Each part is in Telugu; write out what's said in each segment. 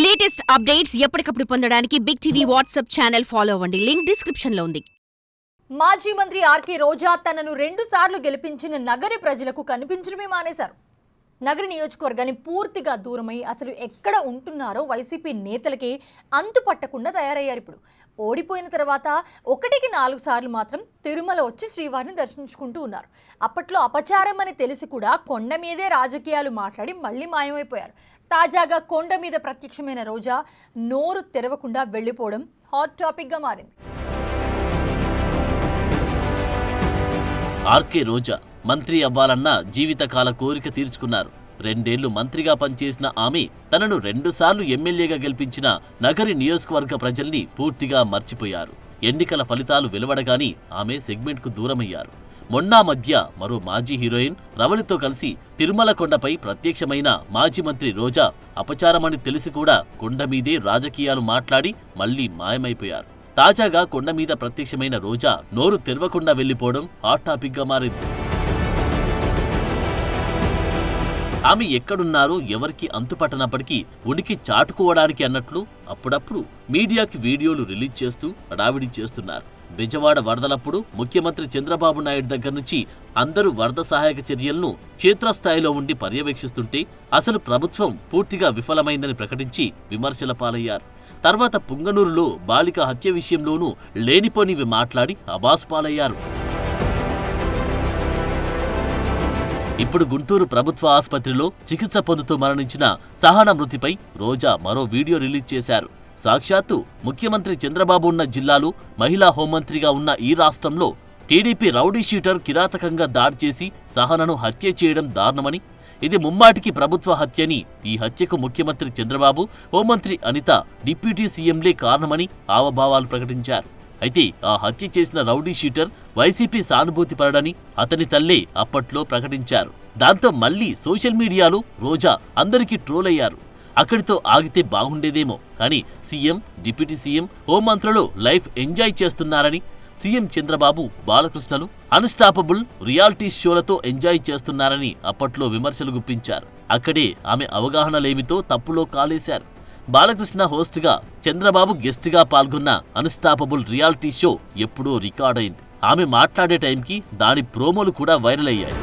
లేటెస్ట్ అప్డేట్స్ ఎప్పటికప్పుడు పొందడానికి big TV WhatsApp channel follow అవ్వండి. లింక్ డిస్క్రిప్షన్ లో ఉంది. మాజీ మంత్రి ఆర్కే రోజా తనను 2 సార్లు గెలిపించిన నగరి ప్రజలకు కనిపించడమే మానేశారు. నగరి నియోజకవర్గాన్ని పూర్తిగా దూరమై అసలు ఎక్కడ ఉంటున్నారో వైసీపీ నేతలకి అంతుపట్టకుండా తయారయ్యారు. ఇప్పుడు ఓడిపోయిన తర్వాత 1కి 4 సార్లు మాత్రం తిరుమల వచ్చి శ్రీవారిని దర్శించుకుంటూ ఉన్నారు. అప్పట్లో అపచారం అని తెలిసి కూడా కొండ మీదే రాజకీయాలు మాట్లాడి మళ్లీ మాయమైపోయారు. తాజాగా కొండ మీద ప్రత్యక్షమైన రోజా నోరు తెరవకుండా వెళ్లిపోవడం హాట్ టాపిక్ గా మారింది. ఆర్కే రోజా మంత్రి అవ్వాలన్న జీవితకాల కోరిక తీర్చుకున్నారు. 2 ఏళ్లు మంత్రిగా పనిచేసిన ఆమె తనను 2 సార్లు ఎమ్మెల్యేగా గెలిపించిన నగరి నియోజకవర్గ ప్రజల్ని పూర్తిగా మర్చిపోయారు. ఎన్నికల ఫలితాలు వెలువడగానే ఆమె సెగ్మెంట్కు దూరమయ్యారు. మొన్నా మధ్య మరో మాజీ హీరోయిన్ రవళితో కలిసి తిరుమల కొండపై ప్రత్యక్షమైన మాజీ మంత్రి రోజా అపచారమని తెలిసి కూడా కొండ మీదే రాజకీయాలు మాట్లాడి మళ్లీ మాయమైపోయారు. తాజాగా కొండ మీద ప్రత్యక్షమైన రోజా నోరు తెరవకుండా వెళ్లిపోవడం హాట్ టాపిక్ గా మారింది. ఆమె ఎక్కడున్నారో ఎవరికి అంతుపట్టనప్పటికీ ఉనికి చాటుకోవడానికి అన్నట్లు అప్పుడప్పుడు మీడియాకి వీడియోలు రిలీజ్ చేస్తూ హడావిడి చేస్తున్నారు. బెజవాడ వరదలప్పుడు ముఖ్యమంత్రి చంద్రబాబు నాయుడు దగ్గర నుంచి అందరూ వరద సహాయక చర్యలను క్షేత్రస్థాయిలో ఉండి పర్యవేక్షిస్తుంటే అసలు ప్రభుత్వం పూర్తిగా విఫలమైందని ప్రకటించి విమర్శల పాలయ్యారు. తర్వాత పుంగనూరులో బాలిక హత్య విషయంలోనూ లేనిపోనివి మాట్లాడి అబాసు పాలయ్యారు. ఇప్పుడు గుంటూరు ప్రభుత్వ ఆసుపత్రిలో చికిత్స పొందుతూ మరణించిన సహన మృతిపై రోజా మరో వీడియో రిలీజ్ చేశారు. సాక్షాత్తు ముఖ్యమంత్రి చంద్రబాబు ఉన్న జిల్లాలో మహిళా హోంమంత్రిగా ఉన్న ఈ రాష్ట్రంలో టీడీపీ రౌడీ షీటర్ కిరాతకంగా దాడి చేసి సహనను హత్య చేయడం దారుణమని, ఇది ముమ్మాటికి ప్రభుత్వ హత్యని, ఈ హత్యకు ముఖ్యమంత్రి చంద్రబాబు, హోంమంత్రి అనిత, డిప్యూటీ సీఎంలే కారణమని హావభావాలు ప్రకటించారు. అయితే ఆ హత్య చేసిన రౌడీ షీటర్ వైసీపీ సానుభూతి పరడని అతని తల్లే అప్పట్లో ప్రకటించారు. దాంతో మళ్లీ సోషల్ మీడియాలో రోజా అందరికీ ట్రోల్ అయ్యారు. అక్కడితో ఆగితే బాగుండేదేమో, కానీ సీఎం, డిప్యూటీ సీఎం, హోంమంత్రులు లైఫ్ ఎంజాయ్ చేస్తున్నారని, సీఎం చంద్రబాబు, బాలకృష్ణలు అన్స్టాపబుల్ రియాలిటీ షోలతో ఎంజాయ్ చేస్తున్నారని అప్పట్లో విమర్శలు గుప్పించారు. అక్కడే ఆమె అవగాహన లేమితో తప్పులో కాలేశారు. బాలకృష్ణ హోస్ట్గా, చంద్రబాబు గెస్ట్గా పాల్గొన్న అన్స్టాపబుల్ రియాలిటీ షో ఎప్పుడో రికార్డైంది. ఆమె మాట్లాడే టైంకి దాని ప్రోమోలు కూడా వైరల్ అయ్యాయి.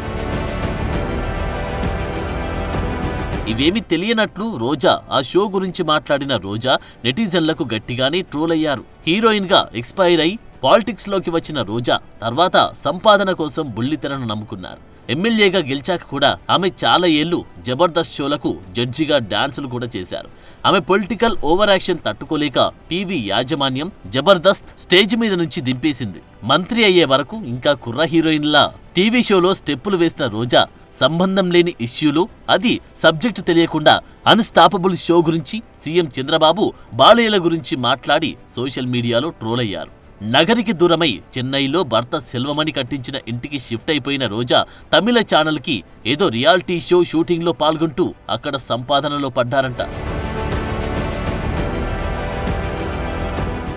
ఇవేమీ తెలియనట్లు రోజా ఆ షో గురించి మాట్లాడిన రోజా నెటిజన్లకు గట్టిగానే ట్రోల్ అయ్యారు. హీరోయిన్ గా ఎక్స్పైర్ అయి పాలిటిక్స్ లోకి వచ్చిన రోజా తర్వాత సంపాదన కోసం బుల్లితెరను నమ్ముకున్నారు. ఎమ్మెల్యేగా గెలిచాక కూడా ఆమె చాలా ఏళ్లు జబర్దస్త్ షోలకు జడ్జిగా డాన్సులు కూడా చేశారు. ఆమె పొలిటికల్ ఓవర్ యాక్షన్ తట్టుకోలేక టీవీ యాజమాన్యం జబర్దస్త్ స్టేజ్ మీద నుంచి దింపేసింది. మంత్రి అయ్యే వరకు ఇంకా కుర్ర హీరోయిన్లా టీవీ షోలో స్టెప్పులు వేసిన రోజా సంబంధం లేని ఇష్యూలు, అది సబ్జెక్టు తెలియకుండా అన్స్టాపబుల్ షో గురించి, సీఎం చంద్రబాబు, బాలయ్యల గురించి మాట్లాడి సోషల్ మీడియాలో ట్రోల్ అయ్యారు. నగరికి దూరమై చెన్నైలో భర్త సెల్వమణి కట్టించిన ఇంటికి షిఫ్ట్ అయిపోయిన రోజా తమిళ ఛానల్కి ఏదో రియాలిటీ షో షూటింగ్లో పాల్గొంటూ అక్కడ సంపాదనలో పడ్డారంట.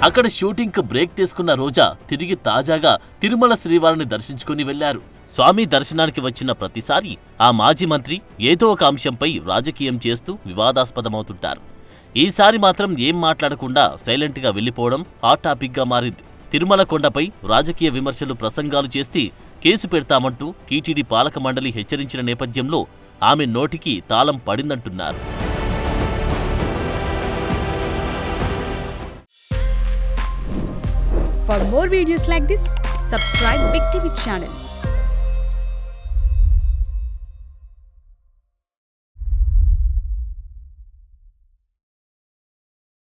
అక్కడ షూటింగ్కు బ్రేక్ తీసుకున్న రోజా తిరిగి తాజాగా తిరుమల శ్రీవారిని దర్శించుకుని వెళ్లారు. స్వామి దర్శనానికి వచ్చిన ప్రతిసారి ఆ మాజీ మంత్రి ఏదో ఒక అంశంపై రాజకీయం చేస్తూ వివాదాస్పదమవుతుంటారు. ఈసారి మాత్రం ఏం మాట్లాడకుండా సైలెంట్గా వెళ్లిపోవడం హాట్ టాపిక్ గా మారింది. తిరుమల కొండపై రాజకీయ విమర్శలు, ప్రసంగాలు చేస్తే కేసు పెడతామంటూ టీటీడీ పాలక మండలి హెచ్చరించిన నేపథ్యంలో ఆమె నోటికి తాళం పడిందంటున్నారు. For more videos like this, subscribe Big TV channel.